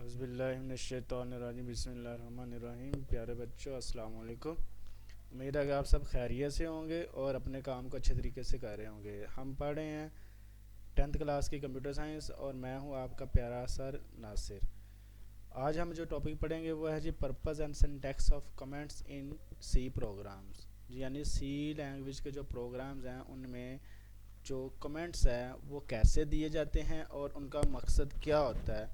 औज़ुबिल्लाहिमिनश्शैतानिर्रजीम बिस्मिल्लाहिर्रहमानिर्रहीम। प्यारे बच्चों, अस्सलाम वालेकुम। उम्मीद है कि आप सब खैरियत से होंगे और अपने काम को अच्छे तरीके से कर रहे होंगे। हम पढ़ रहे हैं 10th क्लास की कंप्यूटर साइंस और मैं हूं आपका प्यारा सर नासिर। आज हम जो टॉपिक पढ़ेंगे वो है जी purpose and syntax of comments in C programs. जी यानी सी लैंग्वेज के जो प्रोग्राम्स हैं उनमें जो कमेंट्स हैं वो कैसे दिए जाते हैं और उनका मकसद क्या होता है,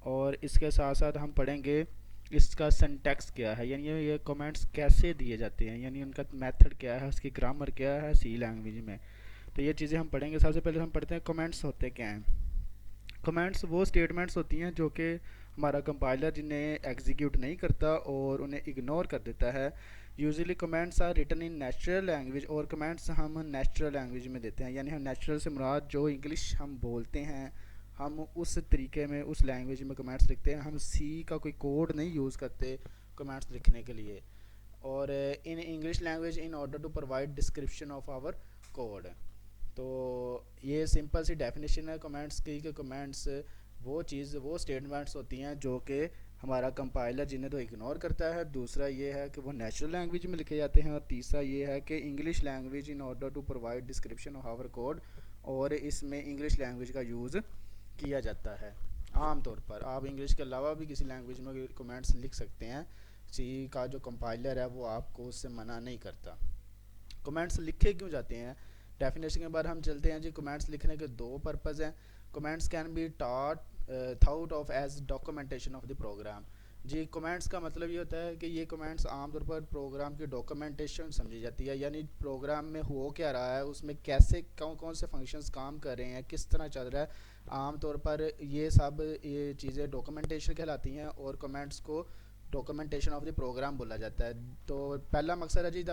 और इसके साथ साथ हम पढ़ेंगे इसका सिंटैक्स क्या है, यानी ये कमेंट्स कैसे दिए जाते हैं, यानी उनका मेथड क्या है, उसकी ग्रामर क्या है सी लैंग्वेज में। तो ये चीज़ें हम पढ़ेंगे। सबसे पहले हम पढ़ते हैं कमेंट्स होते क्या हैं। कमेंट्स वो स्टेटमेंट्स होती हैं जो कि हमारा कंपाइलर जिन्हें एग्जीक्यूट नहीं करता और उन्हें इग्नोर कर देता है। Usually comments are written in natural language, और कमेंट्स हम नेचुरल लैंग्वेज में देते हैं, यानी हम नेचुरल से मुराद जो इंग्लिश हम बोलते हैं हम उस तरीके में उस लैंग्वेज में कमेंट्स लिखते हैं। हम सी का कोई कोड नहीं यूज़ करते कमेंट्स लिखने के लिए। और in English language in order to provide description of our code. तो ये सिंपल सी डेफिनेशन है कमेंट्स की कि कमेंट्स वो स्टेटमेंट्स होती हैं जो कि हमारा कंपाइलर जिन्हें तो इग्नोर करता है। दूसरा ये है कि वो नेचुरल लैंग्वेज में लिखे जाते हैं, और तीसरा ये है कि English language in order to provide description of our code, और इसमें इंग्लिश लैंग्वेज का यूज़ किया जाता है। आम तौर पर आप इंग्लिश के अलावा भी किसी लैंग्वेज में कमेंट्स लिख सकते हैं। सी का जो कंपाइलर है वो आपको उससे मना नहीं करता। कमेंट्स लिखे क्यों जाते हैं, डेफिनेशन के बाद हम चलते हैं जी। कमेंट्स लिखने के दो पर्पज़ हैं। Comments can be taught thought of as documentation of the program. जी कमेंट्स का मतलब ये होता है कि ये कमेंट्स आमतौर पर प्रोग्राम की डॉक्यूमेंटेशन समझी जाती है, यानी प्रोग्राम में हो क्या रहा है, उसमें कैसे कौन कौन से फंक्शंस काम कर रहे हैं, किस तरह चल रहा है। आमतौर पर ये चीज़ें डॉक्यूमेंटेशन कहलाती हैं, और कमेंट्स को डॉक्यूमेंटेशन ऑफ द प्रोग्राम बोला जाता है। तो पहला मकसद है जी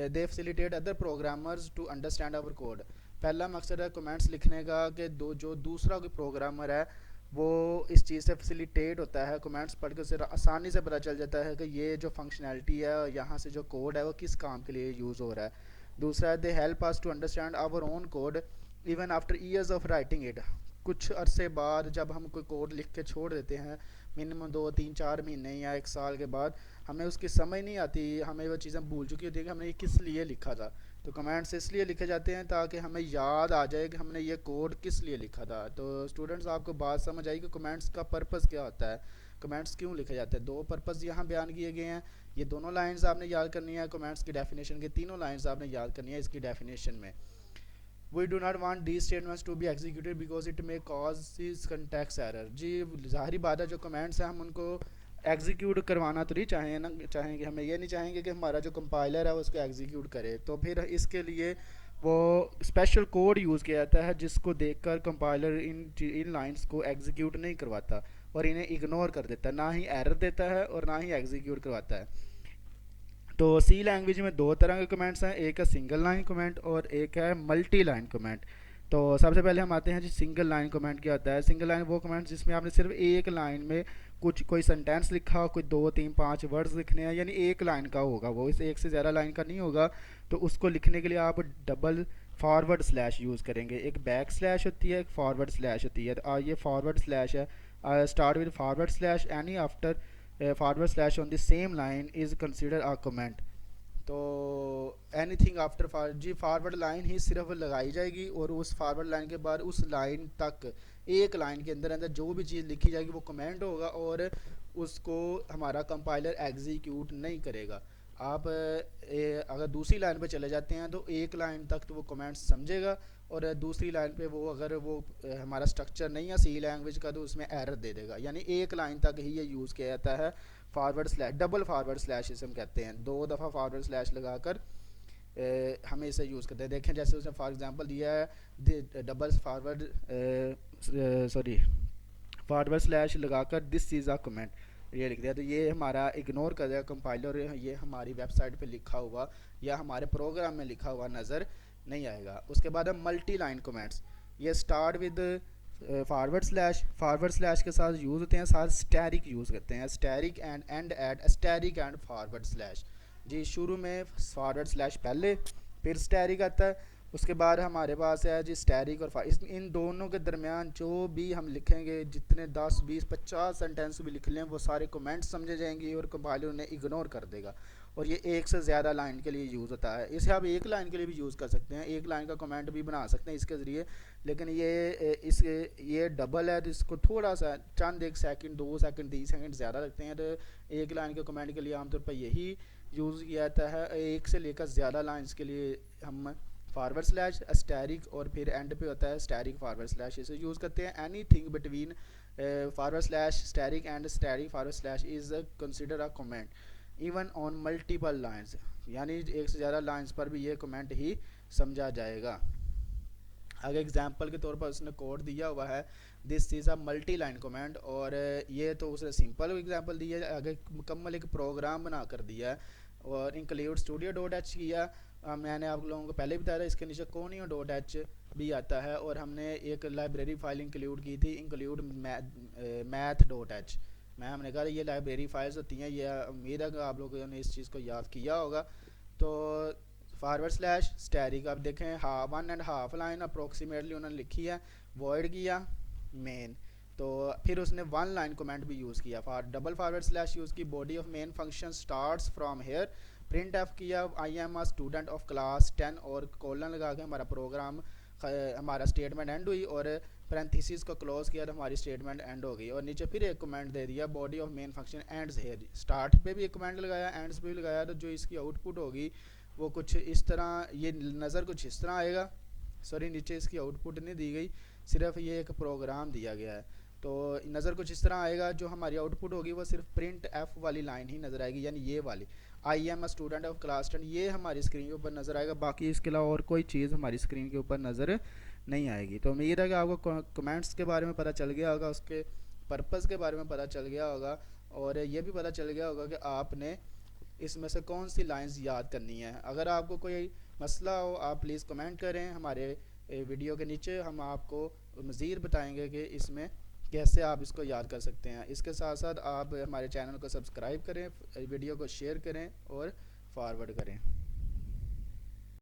they facilitate other programmers to understand our code. पहला मकसद है कमेंट्स लिखने का कि जो दूसरा कोई प्रोग्रामर है वो इस चीज़ से फैसिलिटेट होता है। कमेंट्स पढ़ के उसे आसानी से पता चल जाता है कि ये जो फंक्शनैलिटी है, यहाँ से जो कोड है वो किस काम के लिए यूज़ हो रहा है। दूसरा, they help us to understand our own code even after years of writing it. कुछ अरसे बाद जब हम कोई कोड लिख के छोड़ देते हैं, मिनिमम 2 3 4 महीने या 1 साल के बाद, हमें उसकी समझ नहीं आती, हमें वो चीज़ें भूल चुकी होती है कि हमने ये किस लिए लिखा था। तो कमेंट्स इसलिए लिखे जाते हैं ताकि हमें याद आ जाए कि हमने ये कोड किस लिए लिखा था। तो स्टूडेंट्स आपको बात समझ आई कि कमेंट्स का पर्पज़ क्या होता है, कमेंट्स क्यों लिखे जाते हैं। दो पर्पज़ यहाँ बयान किए गए हैं। ये दोनों लाइंस आपने याद करनी है। कमेंट्स की डेफिनेशन के तीनों लाइंस आपने याद करनी है इसकी डेफिनेशन में। We do not want these statements to be executed because it may cause this syntax error। जी ज़ाहिरी बात है, जो कमेंट्स हैं हम उनको एग्जीक्यूट करवाना तो नहीं चाहेंगे। हमें ये नहीं चाहेंगे कि हमारा जो कंपाइलर है वो उसको एग्जीक्यूट करे। तो फिर इसके लिए वो स्पेशल कोड यूज़ किया जाता है जिसको देखकर कंपाइलर इन लाइंस को एग्जीक्यूट नहीं करवाता और इन्हें इग्नोर कर देता है, ना ही एरर देता है और ना ही एग्जीक्यूट करवाता है। तो सी लैंग्वेज में दो तरह के कमेंट्स हैं, एक है सिंगल लाइन कमेंट और एक है मल्टी लाइन कमेंट। तो सबसे पहले हम आते हैं जी सिंगल लाइन कमेंट क्या होता है। सिंगल लाइन वो कमेंट जिसमें आपने सिर्फ एक लाइन में कोई सेंटेंस लिखा, कोई 2 3 5 वर्ड्स लिखने हैं, यानी एक लाइन का होगा वो, इस एक से ज़्यादा लाइन का नहीं होगा। तो उसको लिखने के लिए आप डबल फॉरवर्ड स्लैश यूज़ करेंगे। एक बैक स्लैश होती है, एक फॉरवर्ड स्लैश होती है। तो ये फॉरवर्ड स्लैश है, start with forward slash any after forward slash on the same line is consider a comment. तो एनीथिंग आफ्टर जी फॉरवर्ड लाइन ही सिर्फ लगाई जाएगी, और उस फॉरवर्ड लाइन के बाद उस लाइन तक एक लाइन के अंदर अंदर जो भी चीज़ लिखी जाएगी वो कमेंट होगा, और उसको हमारा कंपाइलर एग्जीक्यूट नहीं करेगा। आप अगर दूसरी लाइन पे चले जाते हैं तो एक लाइन तक तो वो कमेंट्स समझेगा, और दूसरी लाइन पे वो अगर वो हमारा स्ट्रक्चर नहीं है सी लैंग्वेज का तो उसमें एरर दे देगा। यानी एक लाइन तक ही ये यूज़ किया जाता है forward slash, double forward slash इसे हम कहते हैं। 2 दफ़ा फॉरवर्ड स्लैश लगाकर हमें इसे यूज़ करते हैं। देखें जैसे उसने फॉर एग्जांपल दिया है डबल फॉरवर्ड फॉरवर्ड स्लैश लगाकर दिस इज़ अ कमेंट, ये लिख दिया। तो ये हमारा इग्नोर कर देगा कंपाइलर, ये हमारी वेबसाइट पे लिखा हुआ या हमारे प्रोग्राम में लिखा हुआ नज़र नहीं आएगा। उसके बाद है मल्टी लाइन कमेंट्स। ये स्टार्ट विद फॉरवर्ड स्लैश के साथ यूज़ होते हैं, साथ स्टैरिक यूज़ करते हैं, asterisk and and at asterisk and forward slash. जी शुरू में फॉरवर्ड स्लैश पहले, फिर स्टैरिक आता है, उसके बाद हमारे पास है जी स्टैटिक और इन दोनों के दरमियान जो भी हम लिखेंगे, जितने 10 20 50 सेंटेंस भी लिख लें, वो सारे कमेंट्स समझे जाएंगे और कंपाइलर उन्हें इग्नोर कर देगा। और ये एक से ज़्यादा लाइन के लिए यूज़ होता है। इसे आप एक लाइन के लिए भी यूज़ कर सकते हैं, एक लाइन का कमेंट भी बना सकते हैं इसके ज़रिए। लेकिन ये डबल है, तो इसको थोड़ा सा चंद 1 सेकंड 2 सेकंड 3 सेकंड ज़्यादा लगते हैं। तो एक लाइन के कमेंट के लिए आमतौर पर यही यूज़ किया जाता है। एक से लेकर ज़्यादा लाइन्स के लिए हम फॉरवर्ड स्लैश स्टैरिक और फिर एंड पे होता है स्टैरिक फॉरवर्ड स्लैश, इसे यूज़ करते हैं। Any thing between forward slash asterisk and asterisk forward slash is consider a comment even on multiple lines, यानी एक से ज़्यादा लाइन्स पर भी ये कमेंट ही समझा जाएगा। अगर एग्जांपल के तौर पर उसने कोड दिया हुआ है this is a multi line comment, और ये तो उसने सिंपल एग्जांपल दिया है। अगर मुकम्मल एक प्रोग्राम बना कर दिया है और इंक्लूड स्टूडियो डॉट एच किया, मैंने आप लोगों को पहले बताया था इसके नीचे कोनियो डॉट एच भी आता है, और हमने एक लाइब्रेरी फाइल इंक्लूड की थी इंक्लूड मैथ डॉट एच। हमने कहा ये लाइब्रेरी फाइल्स होती हैं, ये उम्मीद है कि आप लोगों ने इस चीज़ को याद किया होगा। तो फॉरवर्ड स्लैश स्टैरिक आप देखें 1.5 लाइन अप्रोक्सीमेटली उन्होंने लिखी है, वॉइड किया मेन, तो फिर उसने 1 लाइन कमेंट भी यूज़ किया। डबल फॉरवर्ड स्लैश यूज़ की, body of main function starts from here, print f किया I am a student of class 10 और कोलन लगा के हमारा प्रोग्राम हमारा स्टेटमेंट एंड हुई, और पैरेंथेसिस को क्लोज किया तो हमारी स्टेटमेंट एंड हो गई। और नीचे फिर एक कमेंट दे दिया body of main function ends here, start पे भी एक कमेंट लगाया, एंड्स पे भी लगाया, तो जो इसकी आउटपुट होगी वो कुछ इस तरह, ये नज़र कुछ इस तरह आएगा। सॉरी, नीचे इसकी आउटपुट नहीं दी गई, सिर्फ ये एक प्रोग्राम दिया गया है। तो नज़र कुछ इस तरह आएगा, जो हमारी आउटपुट होगी वो सिर्फ प्रिंट एफ वाली लाइन ही नज़र आएगी, यानी ये वाली आई am a student of class 10, ये हमारी स्क्रीन के ऊपर नज़र आएगा। बाकी इसके अलावा और कोई चीज़ हमारी स्क्रीन के ऊपर नज़र नहीं आएगी। तो उम्मीद है कि आपको कमेंट्स के बारे में पता चल गया होगा, उसके पर्पज़ के बारे में पता चल गया होगा, और ये भी पता चल गया होगा कि आपने इसमें से कौन सी लाइंस याद करनी है। अगर आपको कोई मसला हो आप प्लीज़ कमेंट करें हमारे वीडियो के नीचे, हम आपको मज़ीद बताएंगे कि इसमें कैसे आप इसको याद कर सकते हैं। इसके साथ साथ आप हमारे चैनल को सब्सक्राइब करें, वीडियो को शेयर करें और फॉरवर्ड करें।